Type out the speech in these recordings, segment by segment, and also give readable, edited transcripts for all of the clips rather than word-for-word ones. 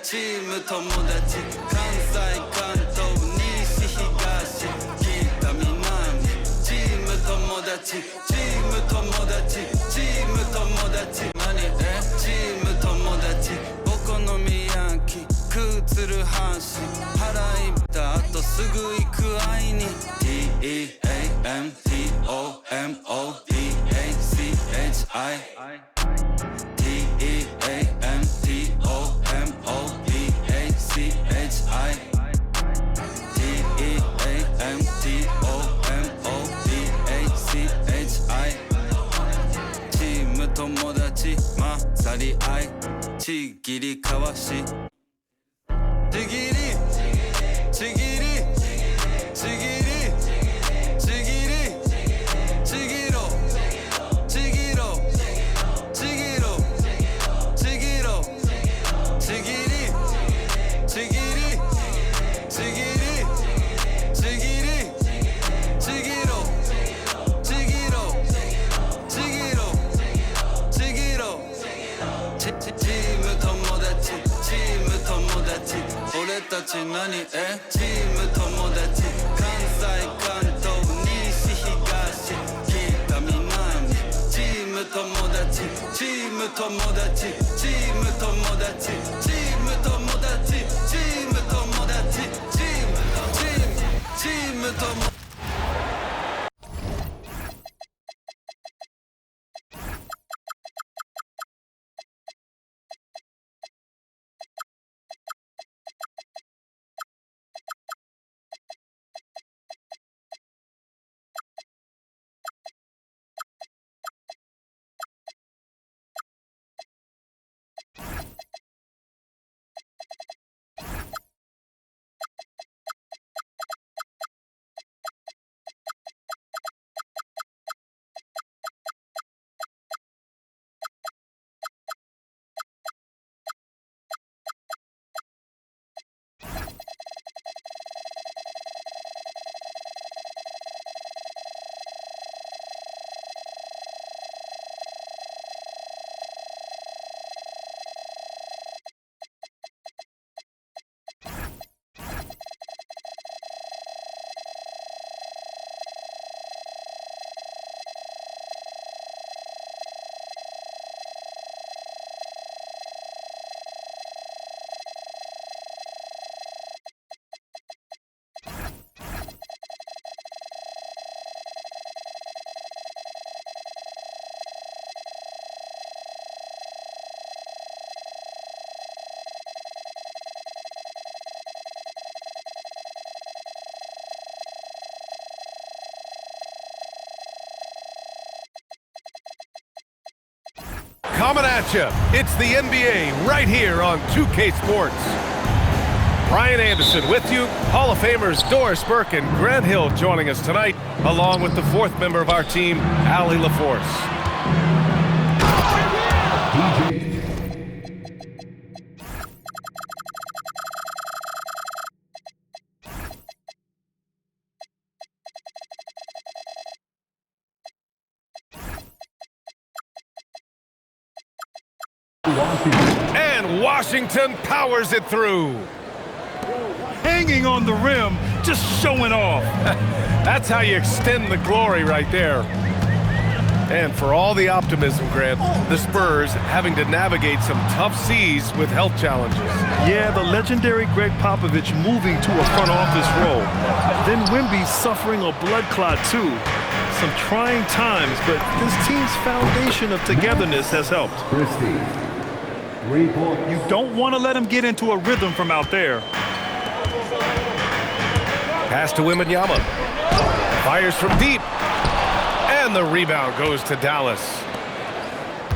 チーム友達関西関東西東北南チーム友達チーム友達チーム友達何チーム友達お好み焼き食うつる阪神払いった後すぐ行く会いに チーム友達まさり合いちぎりかわしちぎりちぎりちぎりちぎりちぎろちぎろちぎろちぎろちぎりちぎりちぎりちぎりちぎろちぎろちぎろちぎろチーム友達チーム友達俺たち何チーム友達関西関東西東北南チーム友達チーム友達チーム友達チーム友達チーム友達チーム友達Coming at you, it's the NBA right here on 2K Sports. Brian Anderson with you, Hall of Famers Doris Burke and Grant Hill joining us tonight, along with the fourth member of our team, Allie LaForce. And Washington powers it through. Hanging on the rim, just showing off. That's how you extend the glory right there. And for all the optimism, Grant, the Spurs having to navigate some tough seas with health challenges. Yeah, the legendary Greg Popovich moving to a front office role. Then Wemby suffering a blood clot too. Some trying times, but this team's foundation of togetherness has helped. You don't want to let him get into a rhythm from out there. Pass to Wembanyama. Fires from deep. And the rebound goes to Dallas.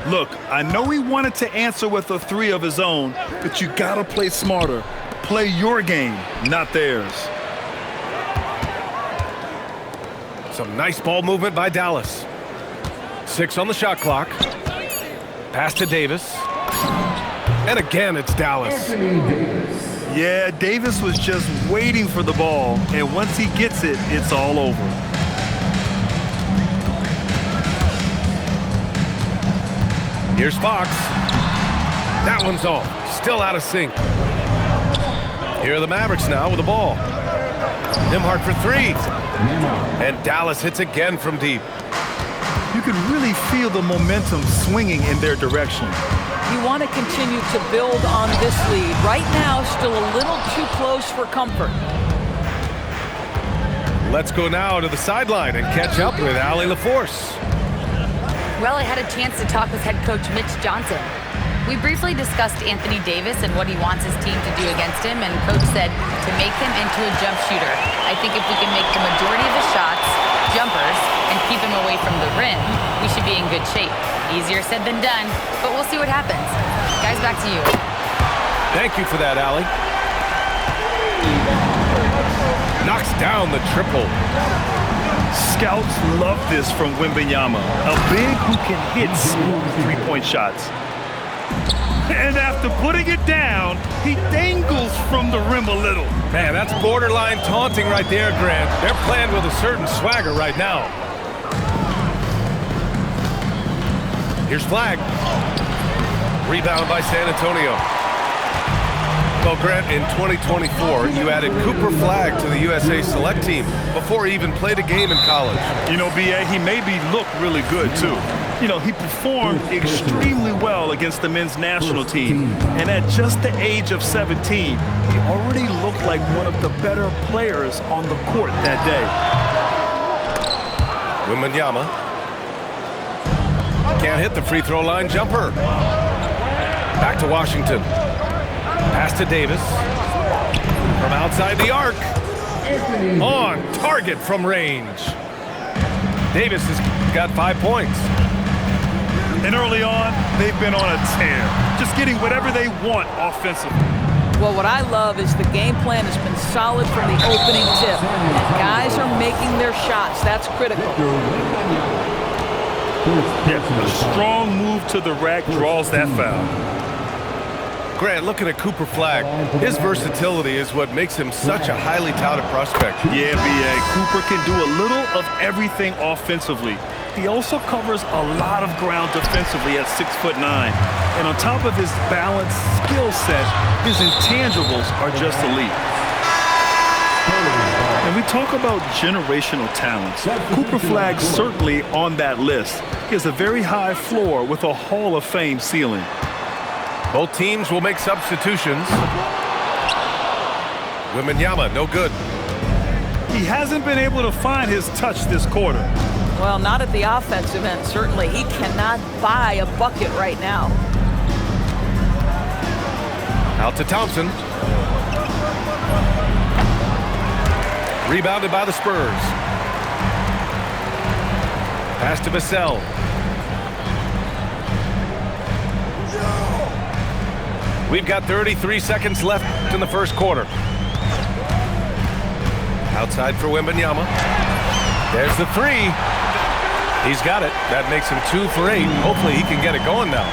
Look, I know he wanted to answer with a three of his own, but you gotta play smarter. Play your game, not theirs. Some nice ball movement by Dallas. 6 on the shot clock. Pass to Davis. And again, it's Dallas. Yeah, Davis was just waiting for the ball, and once he gets it, it's all over. Here's Fox. That one's off. Still out of sync. Here are the Mavericks now with the ball. Nembhard for three. And Dallas hits again from deep. You can really feel the momentum swinging in their direction. You want to continue to build on this lead. Right now, still a little too close for comfort. Let's go now to the sideline and catch up with Allie LaForce. Well, I had a chance to talk with head coach Mitch Johnson. We briefly discussed Anthony Davis and what he wants his team to do against him, and coach said to make him into a jump shooter. I think if we can make the majority of his shots jumpers and keep him away from the rim, we should be in good shape. Easier said than done, but we'll see what happens. Guys, back to you. Thank you for that, Allie. Knocks down the triple. Scouts love this from Wembanyama, a big who can hit smooth three-point shots. And after putting it down, he dangles from the rim a little. Man, that's borderline taunting right there, Grant. They're playing with a certain swagger right now. Here's Flagg. Rebound by San Antonio. Well, Grant, in 2024, you added Cooper Flagg to the USA Select team before he even played a game in college. You know, B.A., he made me look really good, too. You know, he performed extremely well against the men's national team. And at just the age of 17, he already looked like one of the better players on the court that day. Wembanyama can't hit the free throw line jumper. Back to Washington. Pass to Davis. From outside the arc. On target from range. Davis has got 5 points. And early on, they've been on a tear, just getting whatever they want offensively. Well, what I love is the game plan has been solid from the opening tip. And guys are making their shots. That's critical. Yeah, a strong move to the rack draws that foul. Grant, looking at Cooper Flagg, his versatility is what makes him such a highly touted prospect. Yeah, B.A., Cooper can do a little of everything offensively. He also covers a lot of ground defensively at 6'9". And on top of his balanced skill set, his intangibles are just elite. And we talk about generational talents. Cooper Flagg certainly on that list. He has a very high floor with a Hall of Fame ceiling. Both teams will make substitutions. Wembanyama, no good. He hasn't been able to find his touch this quarter. Well, not at the offensive end, certainly. He cannot buy a bucket right now. Out to Thompson. Rebounded by the Spurs. Pass to Vassell. We've got 33 seconds left in the first quarter. Outside for Wembanyama. There's the three. He's got it. That makes him 2 for 8. Hopefully he can get it going now.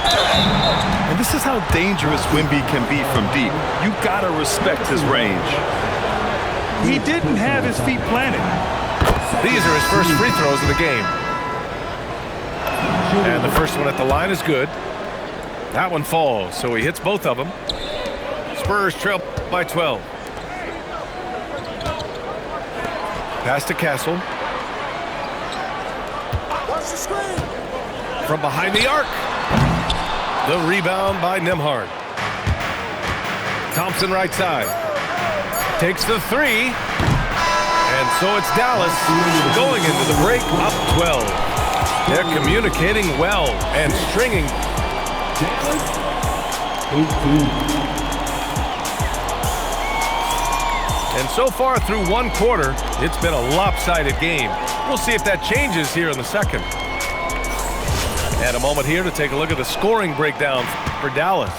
And this is how dangerous Wemby can be from deep. You gotta respect his range. He didn't have his feet planted. These are his first free throws of the game. And the first one at the line is good. That one falls, so he hits both of them. Spurs trail by 12. Pass to Castle. From behind the arc. The rebound by Nembhard. Thompson right side. Takes the three. And so it's Dallas going into the break up 12. They're communicating well and stringing. And so far through one quarter, it's been a lopsided game. We'll see if that changes here in the second. And a moment here to take a look at the scoring breakdown for Dallas.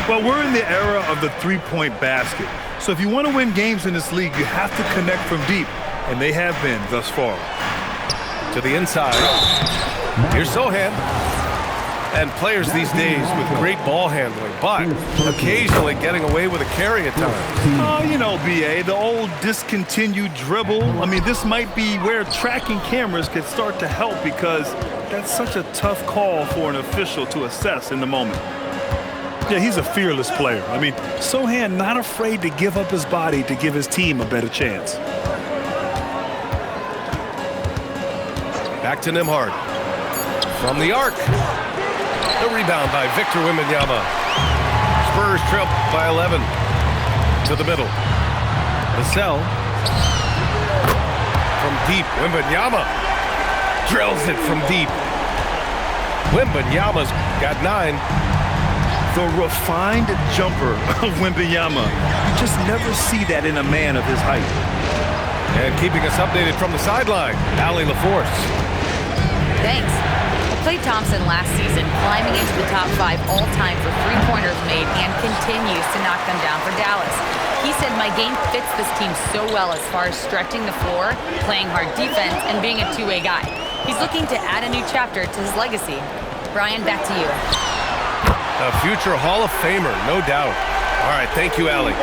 Well, we're in the era of the three-point basket. So if you want to win games in this league, you have to connect from deep. And they have been thus far. To the inside. Here's Sohan. And players these days with great ball handling, but occasionally getting away with a carry at times. Oh, you know, B.A., the old discontinued dribble. I mean, this might be where tracking cameras could start to help because that's such a tough call for an official to assess in the moment. Yeah, he's a fearless player. I mean, Sochan not afraid to give up his body to give his team a better chance. Back to Nembhard. From the arc. The rebound by Victor Wembanyama. Spurs trail by 11. To the middle. Vassell. From deep. Wembanyama drills it from deep. Wembanyama's got 9. The refined jumper of Wembanyama. You just never see that in a man of his height. And keeping us updated from the sideline, Allie LaForce. Thanks. Klay Thompson last season climbing into the top 5 all-time for three-pointers made and continues to knock them down for Dallas. He said, my game fits this team so well as far as stretching the floor, playing hard defense, and being a two-way guy. He's looking to add a new chapter to his legacy. Brian, back to you. A future Hall of Famer, no doubt. All right, thank you, Allie.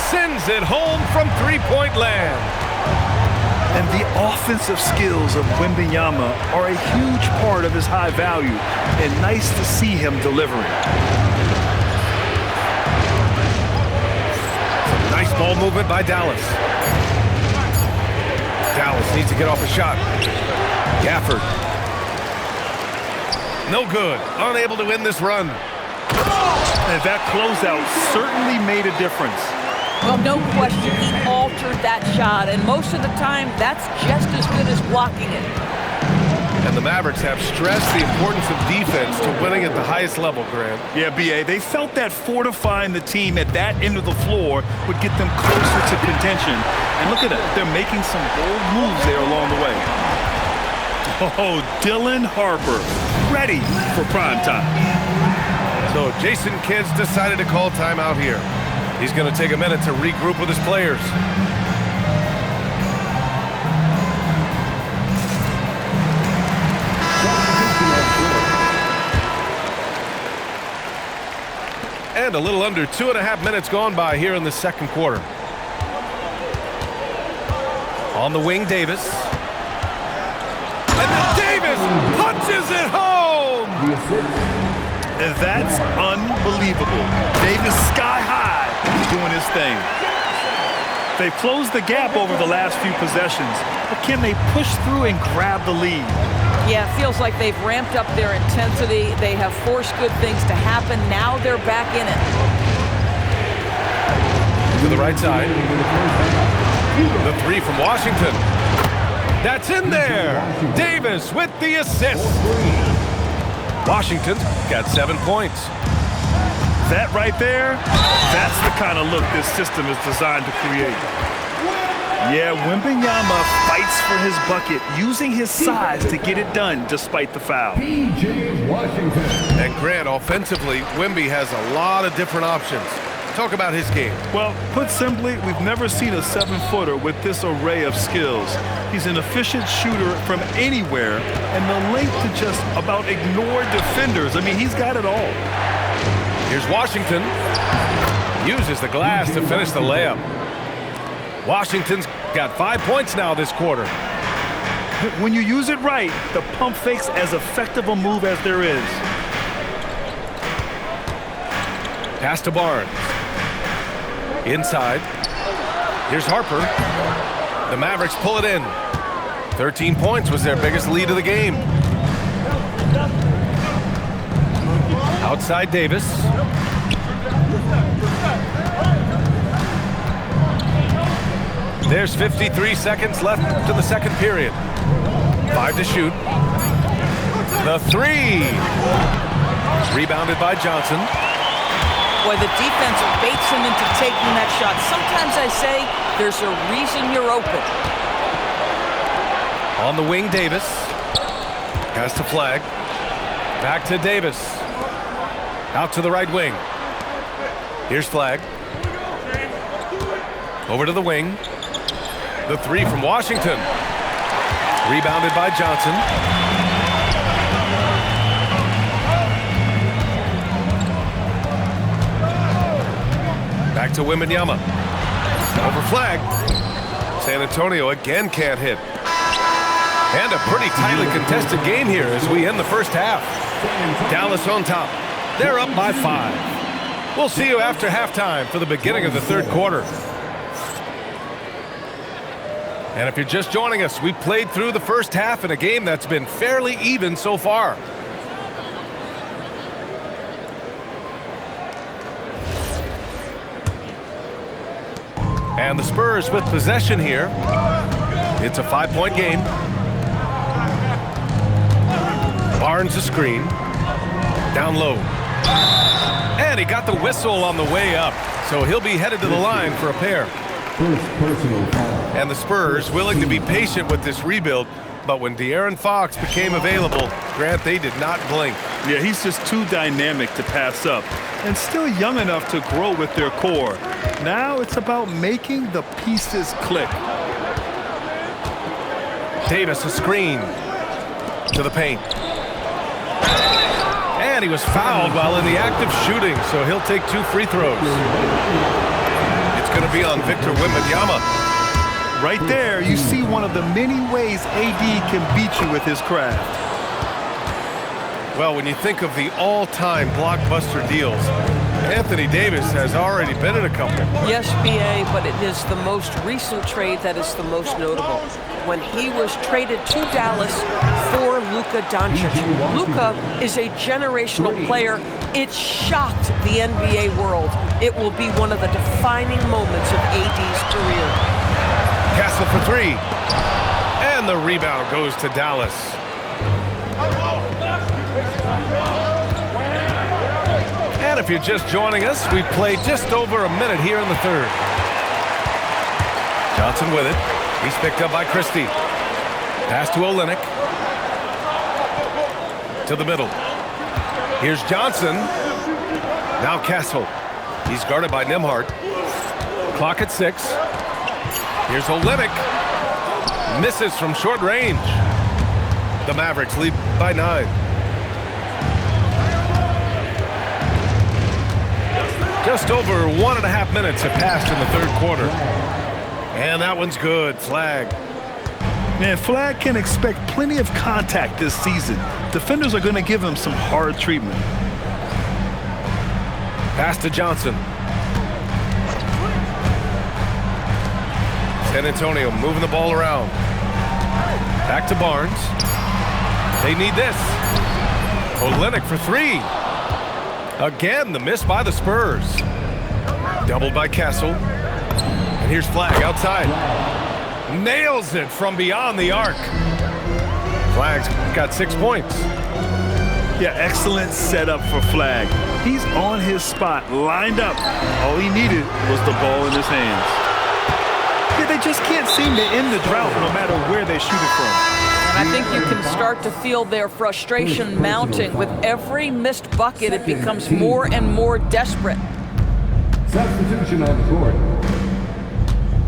Sends it home from three-point land. And the offensive skills of Wembanyama are a huge part of his high value, and nice to see him delivering. Nice ball movement by Dallas. Dallas needs to get off a shot. Gafford. No good. Unable to win this run. And that closeout certainly made a difference. Well, no question, he altered that shot, and most of the time, that's just as good as blocking it. And the Mavericks have stressed the importance of defense to winning at the highest level, Grant. Yeah, B.A., they felt that fortifying the team at that end of the floor would get them closer to contention. And look at it, they're making some bold moves there along the way. Oh, Dylan Harper, ready for prime time. So Jason Kidd's decided to call timeout here. He's going to take a minute to regroup with his players. And a little under 2.5 minutes gone by here in the second quarter. On the wing, Davis. And then Davis punches it home! And that's unbelievable. Davis sky high doing his thing. They've closed the gap over the last few possessions, but can they push through and grab the lead? Yeah, it feels like they've ramped up their intensity. They have forced good things to happen. Now they're back in it. To the right side. The three from Washington. That's in there. Davis with the assist. Washington's got 7 points. That right there, that's the kind of look this system is designed to create. Yeah, Wembanyama fights for his bucket, using his size to get it done despite the foul. And Grant, offensively, Wemby has a lot of different options. Talk about his game. Well, put simply, we've never seen a 7-footer with this array of skills. He's an efficient shooter from anywhere, and the length to just about ignore defenders. I mean, he's got it all. Here's Washington. Uses the glass to finish the layup. Washington's got 5 points now this quarter. When you use it right, the pump fake's as effective a move as there is. Pass to Barnes. Inside. Here's Harper. The Mavericks pull it in. 13 points was their biggest lead of the game. Outside Davis. There's 53 seconds left to the second period. 5 to shoot. The three. Rebounded by Johnson. Boy, the defense baits him into taking that shot. Sometimes I say there's a reason you're open. On the wing, Davis. Pass to Flag. Back to Davis. Out to the right wing. Here's Flag. Over to the wing. The three from Washington. Rebounded by Johnson. Back to Wembanyama. Over flag. San Antonio again can't hit. And a pretty tightly contested game here as we end the first half. Dallas on top. They're up by 5. We'll see you after halftime for the beginning of the third quarter. And if you're just joining us, we played through the first half in a game that's been fairly even so far. And the Spurs with possession here. It's a 5-point game. Barnes a screen. Down low. And he got the whistle on the way up. So he'll be headed to the line for a pair. And the Spurs willing to be patient with this rebuild. But when De'Aaron Fox became available, Grant, they did not blink. Yeah, he's just too dynamic to pass up and still young enough to grow with their core. Now it's about making the pieces click. Davis a screen to the paint. And he was fouled while in the act of shooting, so he'll take 2 free throws. It's going to be on Victor Wembanyama. Right there, you see one of the many ways AD can beat you with his craft. Well, when you think of the all-time blockbuster deals, Anthony Davis has already been in a couple. Yes, B.A., but it is the most recent trade that is the most notable. When he was traded to Dallas for Luka Doncic. Luka is a generational player. It shocked the NBA world. It will be one of the defining moments of AD's career. Castle for 3. And the rebound goes to Dallas. And if you're just joining us, we played just over a minute here in the third. Johnson with it. He's picked up by Christie. Pass to Olynyk. To the middle. Here's Johnson. Now Castle. He's guarded by Nembhard. Clock at 6. Here's Olynyk. Misses from short range. The Mavericks lead by 9. Just over 1.5 minutes have passed in the third quarter. And that one's good. Flag. Man, Flag can expect plenty of contact this season. Defenders are going to give him some hard treatment. Pass to Johnson. San Antonio moving the ball around. Back to Barnes. They need this. Olynyk for 3. Again, the miss by the Spurs. Doubled by Castle. And here's Flag outside. Nails it from beyond the arc. Flag's got 6 points. Yeah, excellent setup for Flag. He's on his spot, lined up. All he needed was the ball in his hands. Yeah, they just can't seem to end the drought no matter where they shoot it from. And I think you can start to feel their frustration mounting. With every missed bucket, it becomes more and more desperate. Substitution on the court.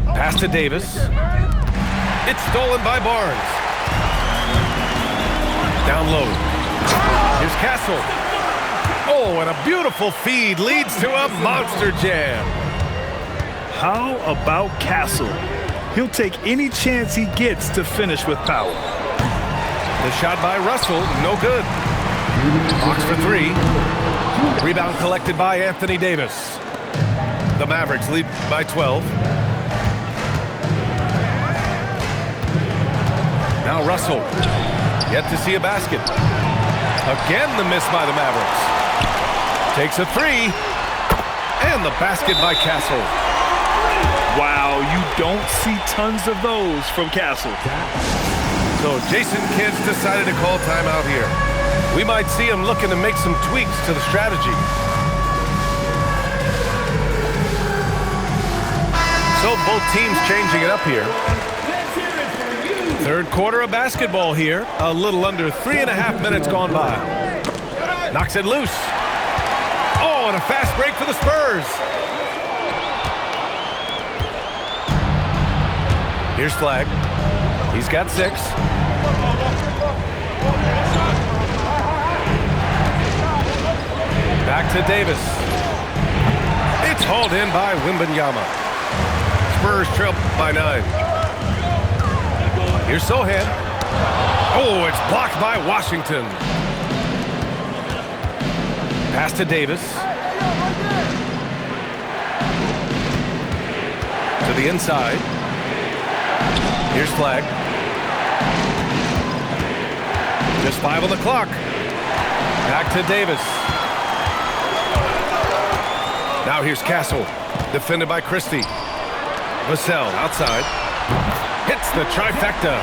Pass to Davis. It's stolen by Barnes. Down low. Here's Castle. Oh, and a beautiful feed leads to a monster jam. How about Castle? He'll take any chance he gets to finish with power. The shot by Russell, no good. Hawks for 3. Rebound collected by Anthony Davis. The Mavericks lead by 12. Now Russell, yet to see a basket. Again the miss by the Mavericks. Takes a 3. And the basket by Castle. Wow, you don't see tons of those from Castle. So Jason Kidd's decided to call timeout here. We might see him looking to make some tweaks to the strategy. So both teams changing it up here. Third quarter of basketball here. A little under 3.5 minutes gone by. Knocks it loose. Oh, and a fast break for the Spurs. Here's Flag. He's got 6. Back to Davis. It's It's hauled in by Wembanyama. Spurs trail by 9. Here's Sohan. Oh, it's blocked by Washington. Pass to Davis. To the inside. Here's Flag. Just 5 on the clock. Back to Davis. Now here's Castle. Defended by Christie. Vassell outside. Hits the trifecta.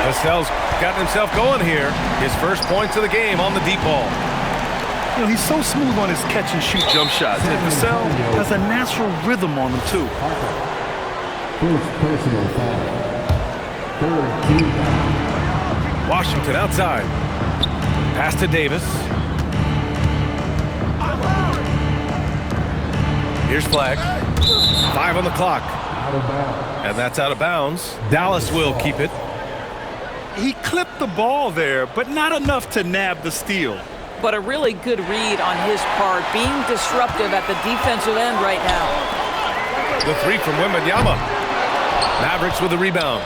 Vassell's gotten himself going here. His first points of the game on the deep ball. You know, he's so smooth on his catch-and-shoot jump shots. And Vassell has a natural rhythm on him, too. First personal foul. Third team foul. Washington outside. Pass to Davis. Here's Flag. 5 on the clock. Out of bounds. And that's out of bounds. Dallas will keep it. He clipped the ball there, but not enough to nab the steal. But a really good read on his part, being disruptive at the defensive end right now. The 3 from Wembanyama. Mavericks with the rebound.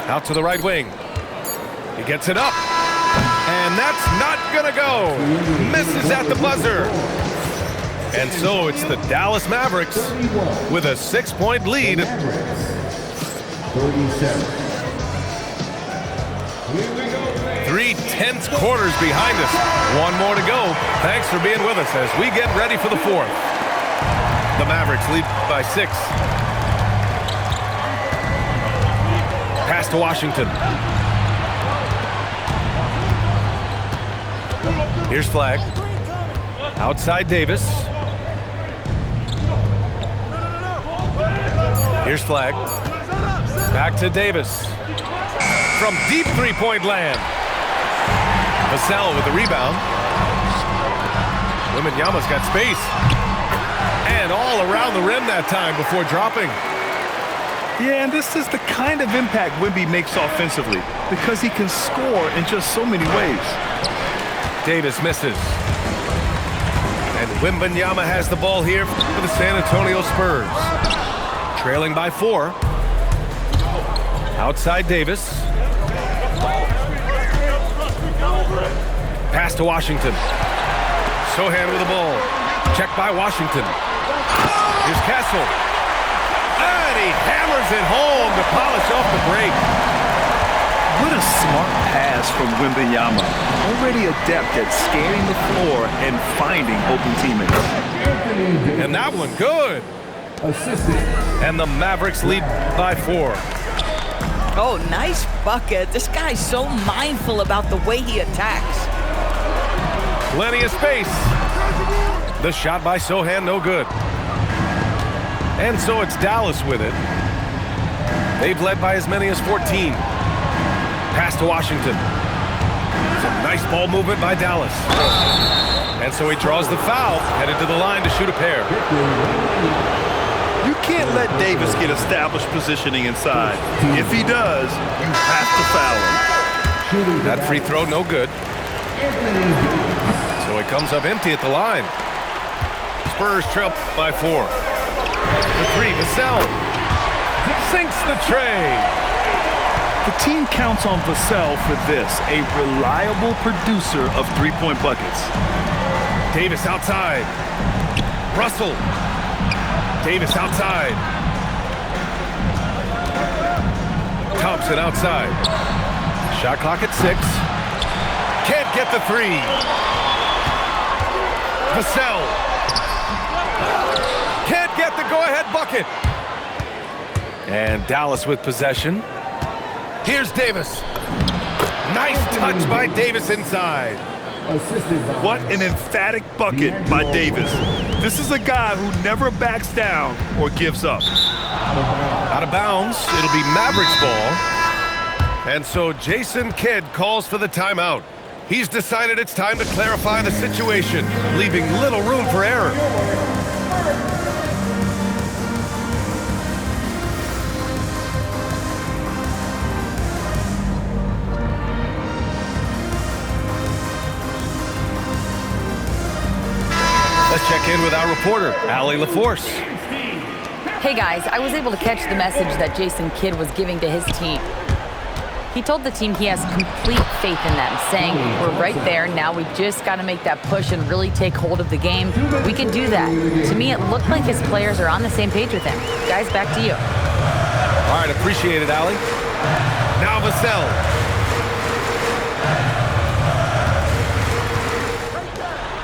Out to the right wing. He gets it up. And that's not gonna go. Misses at the buzzer. And so it's the Dallas Mavericks with a 6-point lead. 37. 3 tense quarters behind us. 1 more to go. Thanks for being with us as we get ready for the 4th. The Mavericks lead by 6. Pass to Washington. Here's Flag. Outside Davis. Here's Flag. Back to Davis. From deep 3-point land. Vassell with the rebound. Wembanyama's got space. And all around the rim that time before dropping. Yeah, and this is the kind of impact Wemby makes offensively because he can score in just so many ways. Davis misses. And Wembanyama has the ball here for the San Antonio Spurs. Trailing by 4. Outside Davis. Pass to Washington. Sohan with the ball. Checked by Washington. Here's Castle. And he hammers it home to polish off the break. What a smart pass from Wembanyama. Already adept at scanning the floor and finding open teammates. And that one good. Assisted. And the Mavericks lead by 4. Oh, nice bucket. This guy's so mindful about the way he attacks. Plenty of space. The shot by Sohan, no good. And so it's Dallas with it. They've led by as many as 14. Pass to Washington. Some nice ball movement by Dallas. And so he draws the foul, headed to the line to shoot a pair. You can't let Davis get established positioning inside. If he does, you have to foul him. That free throw, no good. So he comes up empty at the line. Spurs trail by 4. The 3, Vassell. Sinks the tray. The team counts on Vassell for this, a reliable producer of 3-point buckets. Davis outside. Russell. Davis outside. Thompson outside. Shot clock at 6. Can't get the 3. Vassell. Can't get the go-ahead bucket. And Dallas with possession. Here's Davis. Nice touch by Davis inside. Assisted by What an emphatic bucket by Davis. This is a guy who never backs down or gives up. Out of bounds. It'll be Mavericks ball. And so Jason Kidd calls for the timeout. He's decided it's time to clarify the situation, leaving little room for error. reporter, Allie LaForce. Hey guys, I was able to catch the message that Jason Kidd was giving to his team. He told the team he has complete faith in them, saying, we're right there, now we just got to make that push and really take hold of the game. We can do that. To me, it looked like his players are on the same page with him. Guys, back to you. All right, appreciate it, Allie. Now Vassell.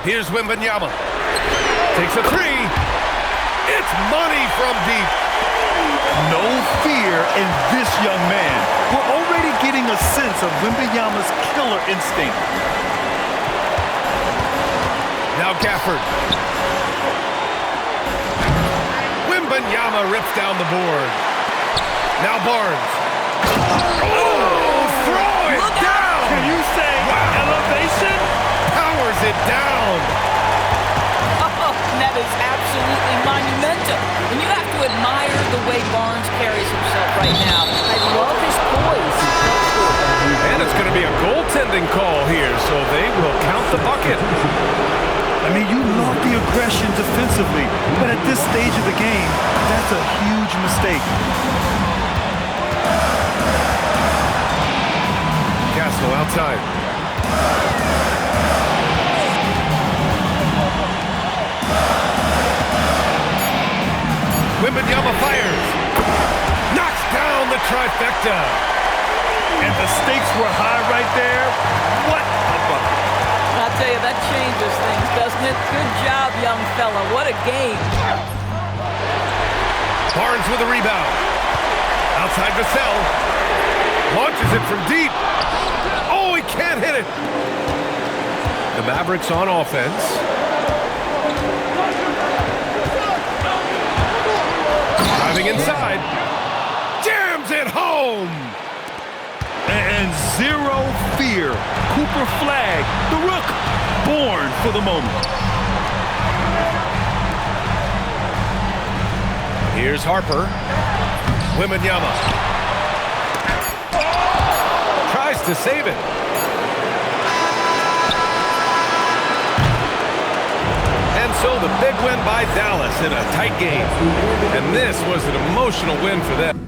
Here's Wembanyama. Takes a three. It's money from deep. No fear in this young man. We're already getting a sense of Wembanyama's killer instinct. Now Gafford. Wembanyama rips down the board. Now Barnes. Oh, throw it down! Can you say elevation? Powers it down. Oh, that is absolutely monumental. And you have to admire the way Barnes carries himself right now. I love his poise. And it's going to be a goaltending call here, so they will count the bucket. I mean, you love the aggression defensively, but at this stage of the game, that's a huge mistake. Castle outside. Wembanyama fires. Knocks down the trifecta. And the stakes were high right there. What a bucket. I'll tell you, that changes things, doesn't it? Good job, young fella. What a game. Barnes with a rebound. Outside Vassell. Launches it from deep. Oh, he can't hit it. The Mavericks on offense. Driving inside. Jams it home. And zero fear. Cooper Flag, the Rook, born for the moment. Here's Harper. Wembanyama. Tries to save it. And so the big win by Dallas in a tight game. And this was an emotional win for them.